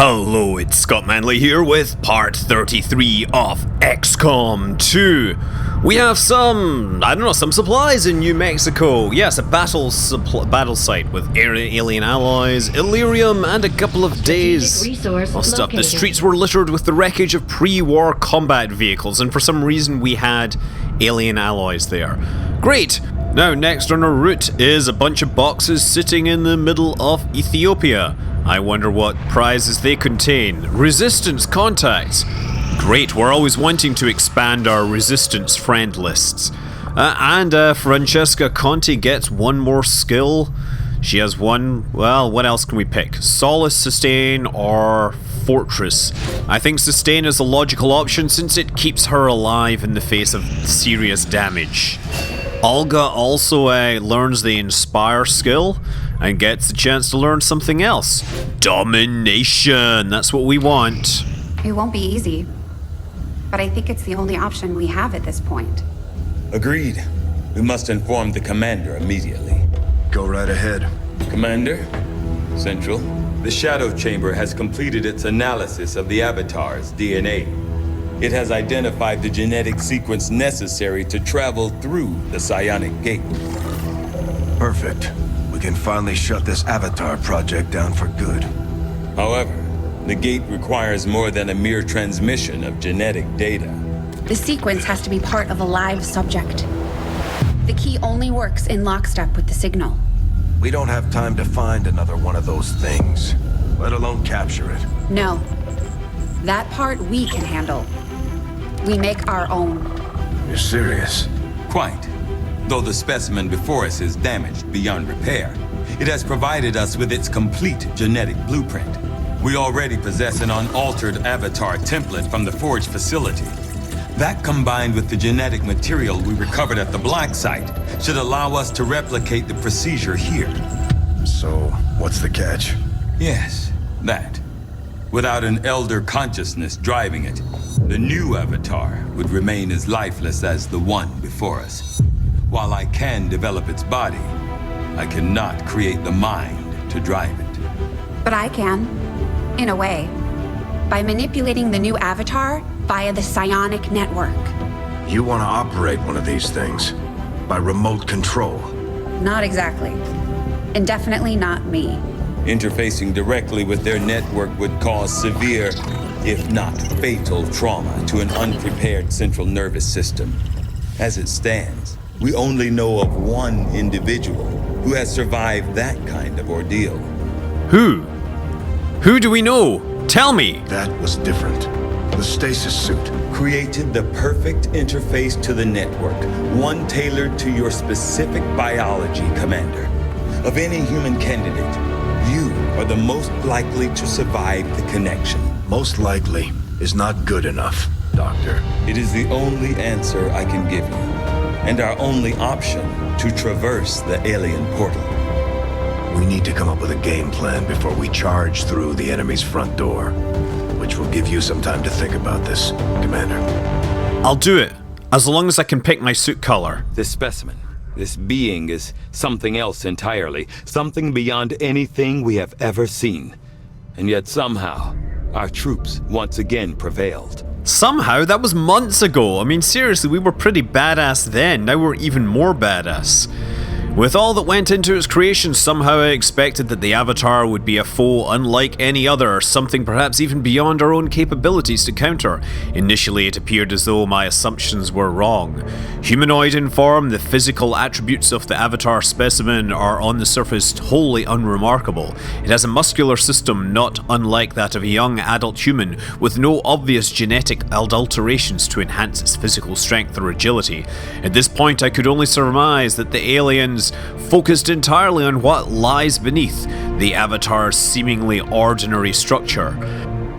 Hello, it's Scott Manley here with part 33 of XCOM 2. We have some supplies in New Mexico. Yes, a battle site with alien allies, Illyrium, and a couple of days of stuff. The streets were littered with the wreckage of pre-war combat vehicles, and for some reason we had alien allies there. Great! Now, next on our route is a bunch of boxes sitting in the middle of Ethiopia. I wonder what prizes they contain. Resistance contacts. Great, we're always wanting to expand our resistance friend lists. And Francesca Conti gets one more skill. She has one, well, what else can we pick? Solace, Sustain, or Fortress. I think Sustain is a logical option since it keeps her alive in the face of serious damage. Olga also learns the Inspire skill and gets the chance to learn something else. Domination! That's what we want. It won't be easy, but I think it's the only option we have at this point. Agreed. We must inform the commander immediately. Go right ahead. Commander, Central, the Shadow Chamber has completed its analysis of the Avatar's DNA. It has identified the genetic sequence necessary to travel through the Psionic Gate. Perfect. We can finally shut this Avatar project down for good. However, the gate requires more than a mere transmission of genetic data. The sequence has to be part of a live subject. The key only works in lockstep with the signal. We don't have time to find another one of those things, let alone capture it. No. That part we can handle. We make our own. You're serious? Quite. Though the specimen before us is damaged beyond repair, it has provided us with its complete genetic blueprint. We already possess an unaltered Avatar template from the Forge facility. That, combined with the genetic material we recovered at the Black Site, should allow us to replicate the procedure here. So, what's the catch? Yes, that. Without an elder consciousness driving it, the new Avatar would remain as lifeless as the one before us. While I can develop its body, I cannot create the mind to drive it. But I can, in a way, by manipulating the new Avatar via the psionic network. You want to operate one of these things? By remote control? Not exactly. And definitely not me. Interfacing directly with their network would cause severe, if not fatal, trauma to an unprepared central nervous system. As it stands, we only know of one individual who has survived that kind of ordeal. Who? Who do we know? Tell me! That was different. The stasis suit. Created the perfect interface to the network, one tailored to your specific biology, Commander. Of any human candidate, you are the most likely to survive the connection. Most likely is not good enough, Doctor. It is the only answer I can give you, and our only option to traverse the alien portal. We need to come up with a game plan before we charge through the enemy's front door, which will give you some time to think about this, Commander. I'll do it, as long as I can pick my suit color. This specimen, this being is something else entirely, something beyond anything we have ever seen. And yet somehow, our troops once again prevailed. Somehow? That was months ago. I mean, seriously, we were pretty badass then. Now we're even more badass. With all that went into its creation, somehow I expected that the Avatar would be a foe unlike any other, something perhaps even beyond our own capabilities to counter. Initially, it appeared as though my assumptions were wrong. Humanoid in form, the physical attributes of the Avatar specimen are on the surface wholly unremarkable. It has a muscular system not unlike that of a young adult human, with no obvious genetic adulterations to enhance its physical strength or agility. At this point, I could only surmise that the aliens focused entirely on what lies beneath the Avatar's seemingly ordinary structure.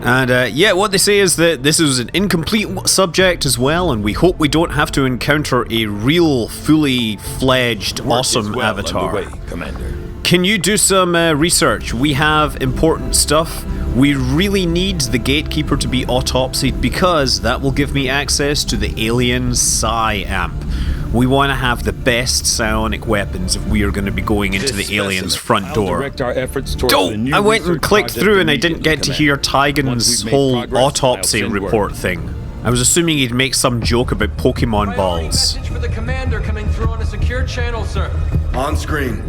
And what they say is that this is an incomplete subject as well, and we hope we don't have to encounter a real, fully fledged, awesome Avatar. Underway, Commander. Can you do some research? We have important stuff. We really need the Gatekeeper to be autopsied because that will give me access to the alien Psi amp. We want to have the best psionic weapons if we are going to be going into This the aliens' specimen, front I'll door. direct our efforts towards the new I went and research clicked project through and I didn't immediately, get to Commander. hear Once Tygan's we've made whole progress, I'll autopsy send word. report thing. I was assuming he'd make some joke about Pokemon Priority balls. message for the commander coming through on a secure channel, sir. On screen.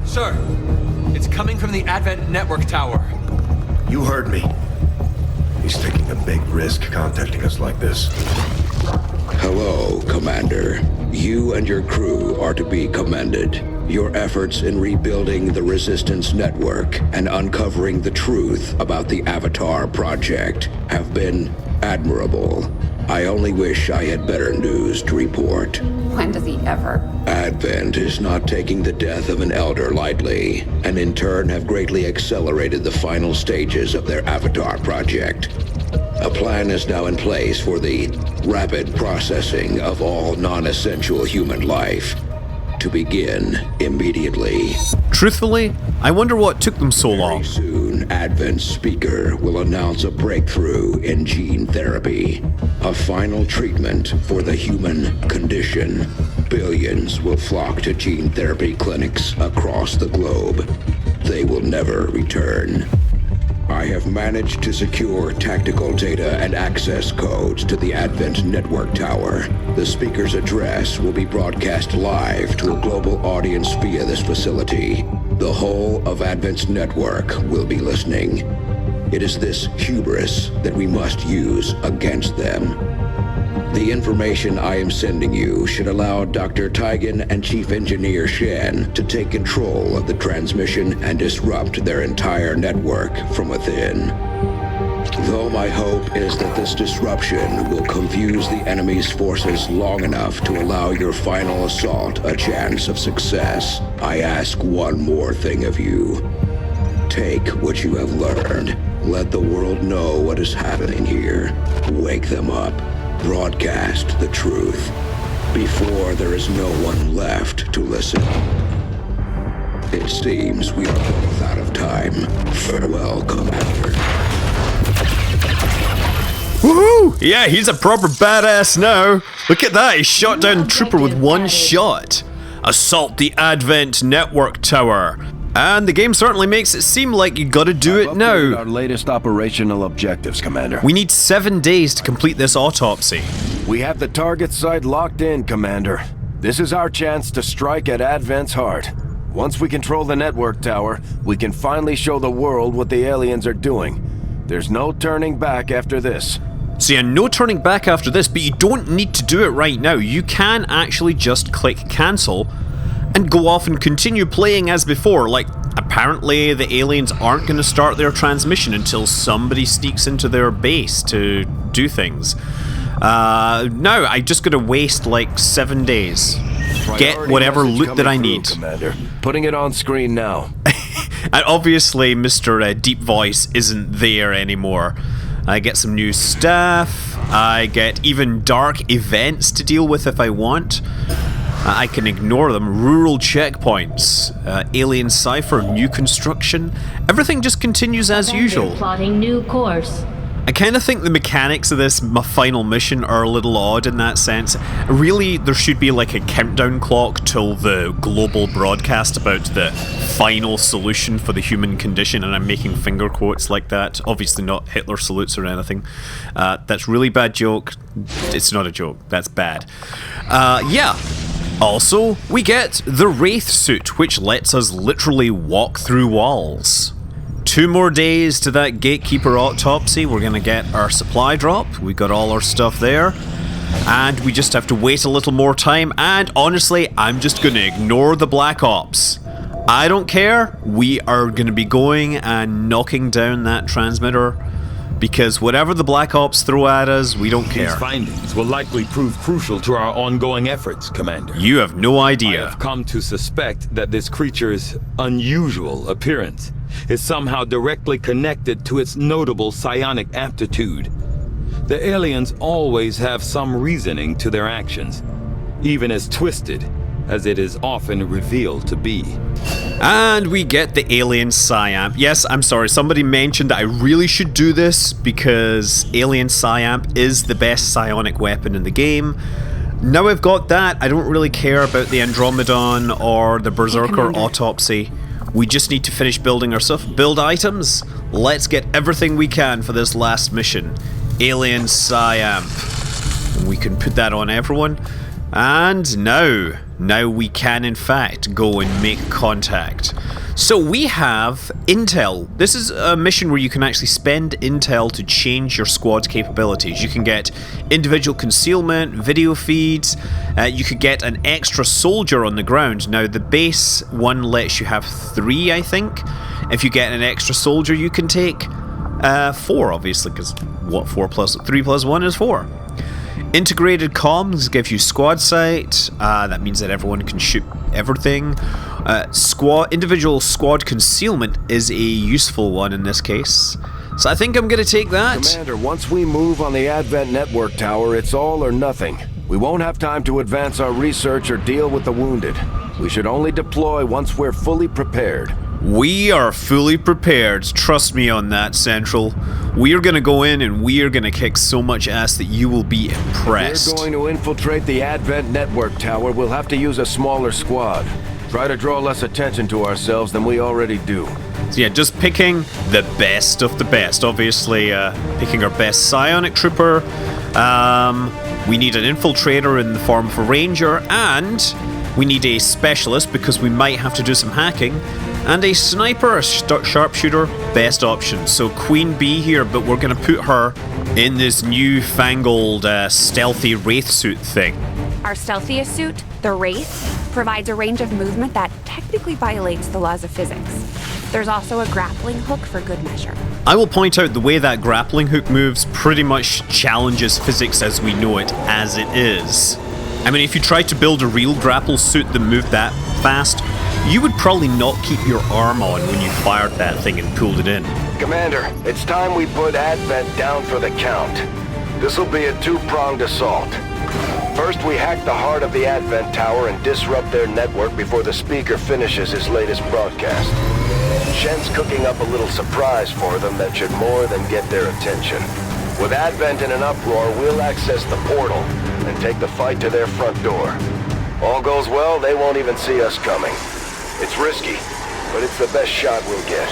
Sir, it's coming from the Advent Network Tower. You heard me. He's taking a big risk contacting us like this. Hello, Commander. You and your crew are to be commended. Your efforts in rebuilding the Resistance Network and uncovering the truth about the Avatar Project have been admirable. I only wish I had better news to report. When does he ever? Advent is not taking the death of an elder lightly, and in turn have greatly accelerated the final stages of their Avatar Project. A plan is now in place for the rapid processing of all non-essential human life. To begin immediately. Truthfully, I wonder what took them so long. Very soon, Advent's speaker will announce a breakthrough in gene therapy. A final treatment for the human condition. Billions will flock to gene therapy clinics across the globe. They will never return. I have managed to secure tactical data and access codes to the Advent Network Tower. The speaker's address will be broadcast live to a global audience via this facility. The whole of Advent's network will be listening. It is this hubris that we must use against them. The information I am sending you should allow Dr. Tygan and Chief Engineer Shen to take control of the transmission and disrupt their entire network from within. Though my hope is that this disruption will confuse the enemy's forces long enough to allow your final assault a chance of success, I ask one more thing of you. Take what you have learned. Let the world know what is happening here. Wake them up. Broadcast the truth before there is no one left to listen. It seems we are both out of time. Farewell, Commander. Woohoo! Yeah, he's a proper badass now. Look at that, he shot down Trooper with one shot. Assault the Advent Network Tower. And the game certainly makes it seem like you gotta do it now. Our latest operational objectives, Commander. We need 7 days to complete this autopsy. We have the target site locked in, Commander. This is our chance to strike at Advent's heart. Once we control the network tower, we can finally show the world what the aliens are doing. There's no turning back after this. So yeah, no turning back after this, but you don't need to do it right now. You can actually just click cancel and go off and continue playing as before. Like, apparently the aliens aren't going to start their transmission until somebody sneaks into their base to do things. No, I'm just going to waste like 7 days. Get Priority whatever message loot that I coming need. through, Commander. Putting it on screen now. And obviously Mr. Deep Voice isn't there anymore. I get some new stuff. I get even dark events to deal with if I want. I can ignore them. Rural checkpoints, alien cipher, new construction. Everything just continues as usual. Plotting new course. I kind of think the mechanics of this final mission are a little odd in that sense. Really, there should be like a countdown clock till the global broadcast about the final solution for the human condition, and I'm making finger quotes like that. Obviously not Hitler salutes or anything. That's really bad joke. It's not a joke. That's bad. Yeah. Also, we get the Wraith suit, which lets us literally walk through walls. 2 more days to that Gatekeeper autopsy. We're gonna get our supply drop. We got all our stuff there. And we just have to wait a little more time. And honestly, I'm just gonna ignore the Black Ops. I don't care. We are gonna be going and knocking down that transmitter. Because whatever the Black Ops throw at us, we don't care. These findings will likely prove crucial to our ongoing efforts, Commander. You have no I idea. have come to suspect that this creature's unusual appearance is somehow directly connected to its notable psionic aptitude. The aliens always have some reasoning to their actions, even as twisted as it is often revealed to be. And we get the alien Psi-Amp. Yes, I'm sorry, somebody mentioned that I really should do this because alien Psi-Amp is the best psionic weapon in the game. Now I've got that, I don't really care about the Andromedon or the Berserker Commander. Autopsy. We just need to finish building our stuff. Build items. Let's get everything we can for this last mission. Alien Psyamp. We can put that on everyone. And now we can in fact go and make contact. So we have intel. This is a mission where you can actually spend intel to change your squad's capabilities. You can get individual concealment, video feeds, you could get an extra soldier on the ground. Now the base one lets you have 3, I think. If you get an extra soldier you can take 4, obviously, because what 3 plus 1 is 4. Integrated comms give you squad sight. That means that everyone can shoot everything. Individual squad concealment is a useful one in this case. So I think I'm going to take that. Commander, once we move on the Advent Network Tower, it's all or nothing. We won't have time to advance our research or deal with the wounded. We should only deploy once we're fully prepared. We are fully prepared. Trust me on that, Central. We are going to go in and we are going to kick so much ass that you will be impressed. If we're going to infiltrate the Advent Network Tower, we'll have to use a smaller squad. Try to draw less attention to ourselves than we already do. So yeah, just picking the best of the best. Obviously, picking our best psionic trooper. We need an infiltrator in the form of a ranger, and we need a specialist because we might have to do some hacking. And a sniper, a sharpshooter, best option. So Queen Bee here, but we're going to put her in this newfangled stealthy wraith suit thing. Our stealthiest suit, the Wraith, provides a range of movement that technically violates the laws of physics. There's also a grappling hook for good measure. I will point out the way that grappling hook moves pretty much challenges physics as we know it as it is. I mean, if you tried to build a real grapple suit that moved that fast, you would probably not keep your arm on when you fired that thing and pulled it in. Commander, it's time we put Advent down for the count. This'll be a two-pronged assault. First, we hack the heart of the Advent Tower and disrupt their network before the speaker finishes his latest broadcast. Shen's cooking up a little surprise for them that should more than get their attention. With Advent in an uproar, we'll access the portal and take the fight to their front door. All goes well, they won't even see us coming. It's risky, but it's the best shot we'll get.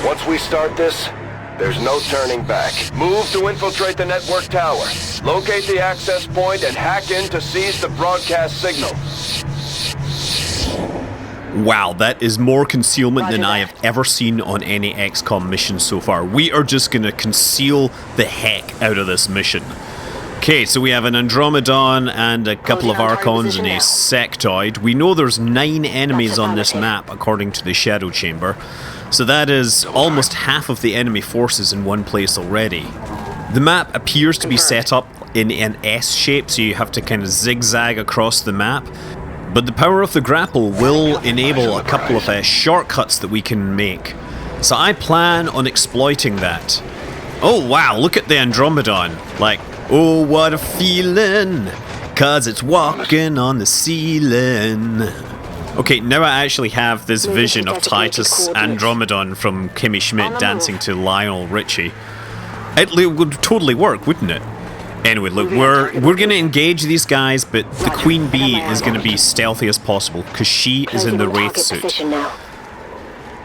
Once we start this, there's no turning back. Move to infiltrate the network tower. Locate the access point and hack in to seize the broadcast signal. Wow, that is more concealment than I have ever seen on any XCOM mission so far. We are just gonna conceal the heck out of this mission. Okay, so we have an Andromedon and a couple of Archons and a Sectoid. We know there's 9 enemies on this map according to the Shadow Chamber. So that is almost half of the enemy forces in one place already. The map appears to be set up in an S shape, so you have to kind of zigzag across the map. But the power of the grapple will enable a couple of shortcuts that we can make. So I plan on exploiting that. Oh wow, look at the Andromedon. Like, oh what a feeling, 'cause it's walking on the ceiling. Okay, now I actually have this vision of Titus Andromedon from Kimmy Schmidt dancing to Lionel Richie. It would totally work, wouldn't it? Anyway, look, we're going to engage these guys, but the Queen Bee is going to be stealthy as possible because she is in the Wraith suit.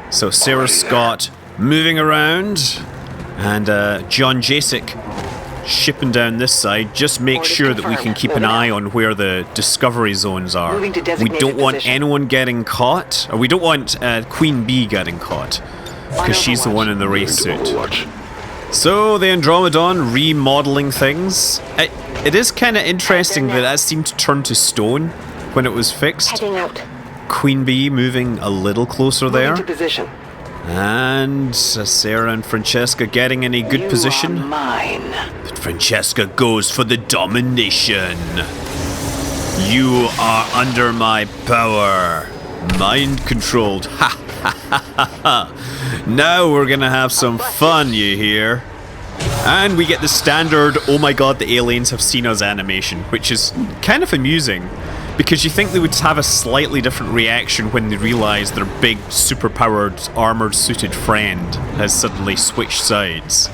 So Sarah Scott moving around, and John Jasek shipping down this side. Just make sure that we can keep an eye on where the discovery zones are. We don't want anyone getting caught, or we don't want Queen Bee getting caught, because she's the one in the Wraith suit. So the Andromedon remodeling things. It is kind of interesting that seemed to turn to stone when it was fixed. Queen Bee moving a little closer there. And Sarah and Francesca getting in a good position. But Francesca goes for the domination. You are under my power. Mind controlled. Ha ha ha ha ha. Now we're gonna have some fun, you hear? And we get the standard, oh my god, the aliens have seen us animation, which is kind of amusing, because you think they would have a slightly different reaction when they realise their big, superpowered, armoured, suited friend has suddenly switched sides.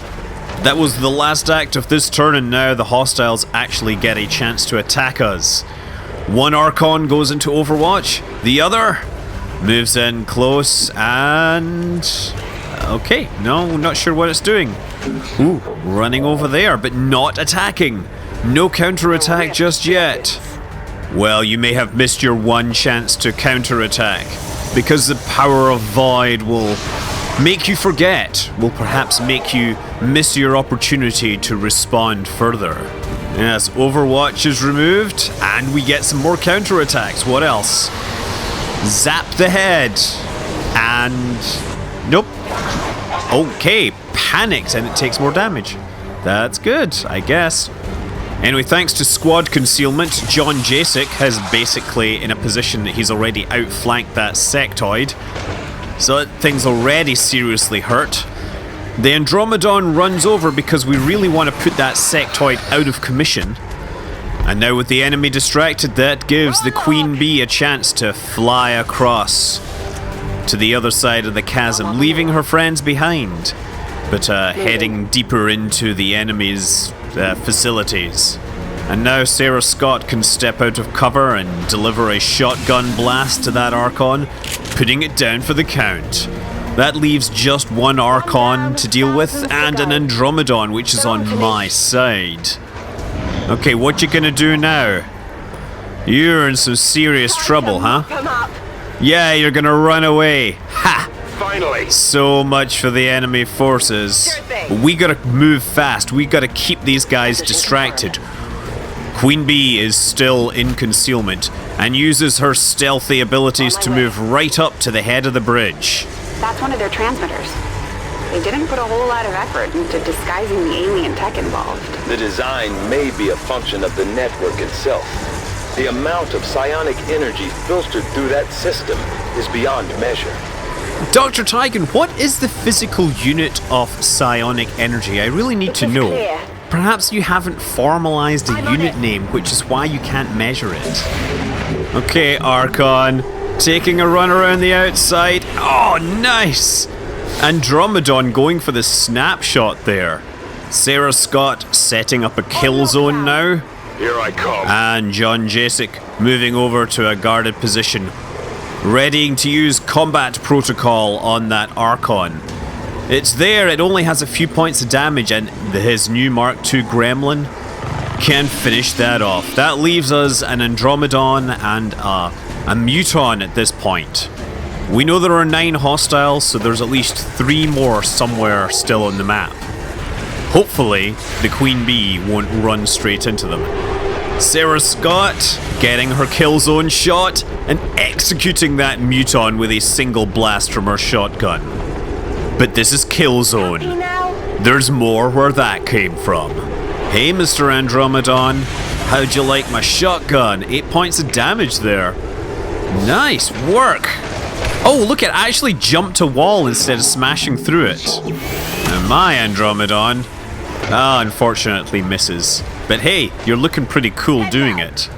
That was the last act of this turn, and now the hostiles actually get a chance to attack us. One Archon goes into Overwatch, the other moves in close and... okay, no, not sure what it's doing. Ooh, running over there, but not attacking. No counter-attack just yet. Well, you may have missed your one chance to counter-attack, because the power of Void will make you forget, will perhaps make you miss your opportunity to respond further. Yes, Overwatch is removed, and we get some more counterattacks. What else? Zap the head. And... nope. Okay, panics, and it takes more damage. That's good, I guess. Anyway, thanks to squad concealment, John Jasek has basically in a position that he's already outflanked that sectoid. So that thing's already seriously hurt. The Andromedon runs over because we really want to put that sectoid out of commission. And now with the enemy distracted, that gives the Queen Bee a chance to fly across to the other side of the chasm, leaving her friends behind, but heading deeper into the enemy's facilities. And now Sarah Scott can step out of cover and deliver a shotgun blast to that Archon, putting it down for the count. That leaves just one Archon to deal with, and an Andromedon, which is on my side. Okay, what you gonna do now? You're in some serious trouble, huh? Yeah, you're gonna run away. Ha! Finally! So much for the enemy forces. But we gotta move fast. We gotta keep these guys distracted. Queen Bee is still in concealment and uses her stealthy abilities to move right up to the head of the bridge. That's one of their transmitters. They didn't put a whole lot of effort into disguising the alien tech involved. The design may be a function of the network itself. The amount of psionic energy filtered through that system is beyond measure. Dr. Tigan, what is the physical unit of psionic energy? I really need to know. Perhaps you haven't formalized a unit name, which is why you can't measure it. Okay, Archon. Taking a run around the outside. Oh, nice! Andromedon going for the snapshot there. Sarah Scott setting up a kill zone now. Here I come. And John Jasek moving over to a guarded position, readying to use combat protocol on that Archon. It's there, it only has a few points of damage, and his new Mark II Gremlin can finish that off. That leaves us an Andromedon and a Muton at this point. We know there are 9 hostiles, so there's at least 3 more somewhere still on the map. Hopefully, the Queen Bee won't run straight into them. Sarah Scott getting her kill zone shot and executing that Muton with a single blast from her shotgun. But this is kill zone. There's more where that came from. Hey, Mr. Andromedon, how'd you like my shotgun? 8 points of damage there. Nice work. Oh, look, it actually jumped a wall instead of smashing through it. And my Andromedon, unfortunately misses. But hey, you're looking pretty cool doing it.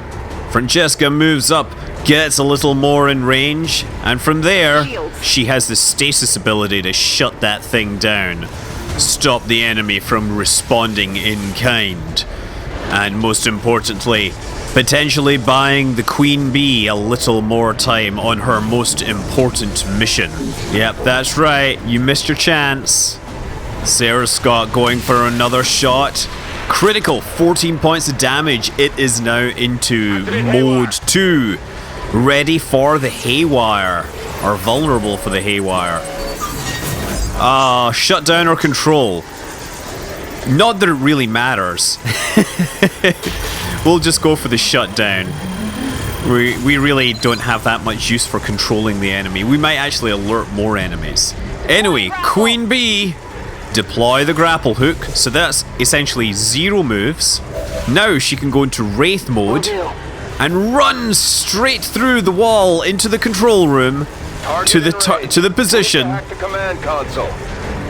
Francesca moves up, gets a little more in range, and from there, she has the stasis ability to shut that thing down. Stop the enemy from responding in kind. And most importantly, potentially buying the Queen Bee a little more time on her most important mission. Yep, that's right, you missed your chance. Sarah Scott going for another shot. Critical, 14 points of damage. It is now into mode 2. Ready for the haywire. Or vulnerable for the haywire. Shut down or control. Not that it really matters. We'll just go for the shutdown. We really don't have that much use for controlling the enemy. We might actually alert more enemies. Anyway, Queen Bee, deploy the grapple hook. So that's essentially 0 moves. Now she can go into Wraith mode and run straight through the wall into the control room to the position.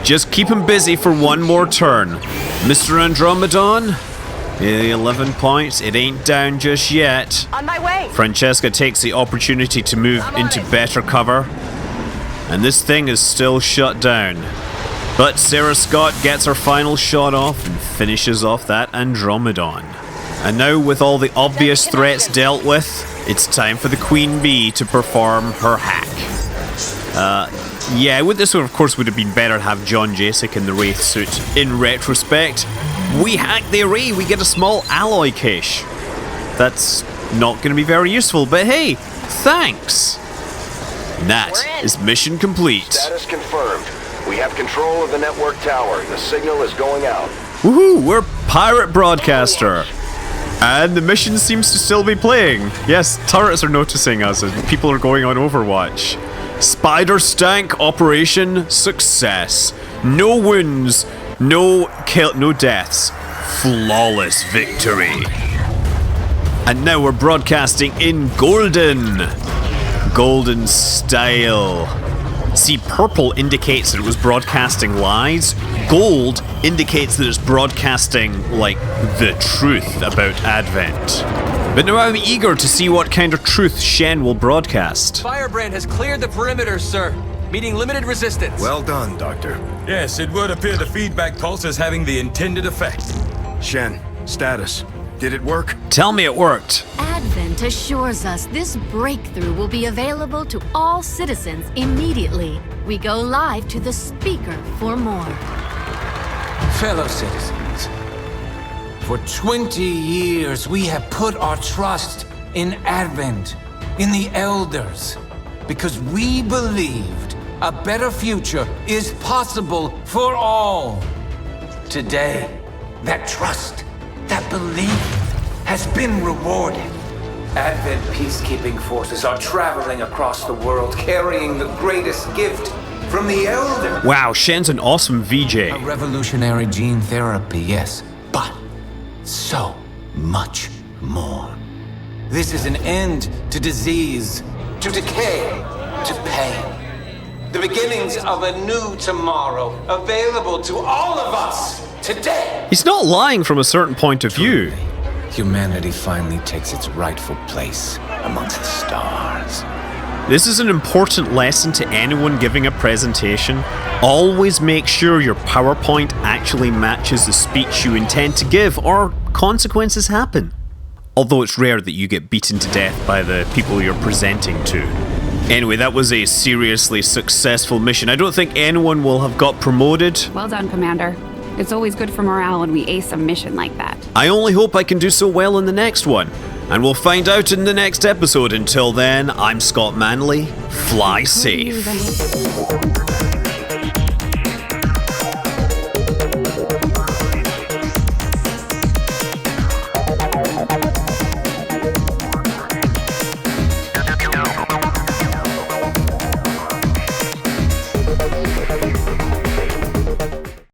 Just keep him busy for one more turn. Mr. Andromedon, 11 points. It ain't down just yet. On my way. Francesca takes the opportunity to move into better cover. And this thing is still shut down. But Sarah Scott gets her final shot off and finishes off that Andromedon. And now, with all the obvious threats dealt with, it's time for the Queen Bee to perform her hack. Yeah, this one of course would have been better to have John Jasek in the Wraith suit. In retrospect, we hack the array, we get a small alloy cache. That's not going to be very useful, but hey, thanks! And that is mission complete. Status confirmed. We have control of the network tower. The signal is going out. Woohoo, we're Pirate Broadcaster. And the mission seems to still be playing. Yes, turrets are noticing us and people are going on Overwatch. Spider Stank operation success. No wounds, no deaths. Flawless victory. And now we're broadcasting in golden style. See, purple indicates that it was broadcasting lies. Gold indicates that it's broadcasting, like, the truth about Advent. But now I'm eager to see what kind of truth Shen will broadcast. Firebrand has cleared the perimeter, sir. Meeting limited resistance. Well done, Doctor. Yes, it would appear the feedback pulse is having the intended effect. Shen, status. Did it work? Tell me it worked. Advent assures us this breakthrough will be available to all citizens immediately. We go live to the speaker for more. Fellow citizens, for 20 years we have put our trust in Advent, in the Elders, because we believed a better future is possible for all. Today, that trust, that belief has been rewarded. Advent peacekeeping forces are traveling across the world carrying the greatest gift from the Elder. Wow, Shen's an awesome VJ. A revolutionary gene therapy, yes, but so much more. This is an end to disease, to decay, to pain. The beginnings of a new tomorrow available to all of us today. He's not lying from a certain point of view. Humanity finally takes its rightful place amongst the stars. This is an important lesson to anyone giving a presentation. Always make sure your PowerPoint actually matches the speech you intend to give, or consequences happen. Although it's rare that you get beaten to death by the people you're presenting to. Anyway, that was a seriously successful mission. I don't think anyone will have got promoted. Well done, Commander. It's always good for morale when we ace a mission like that. I only hope I can do so well in the next one. And we'll find out in the next episode. Until then, I'm Scott Manley. Fly safe.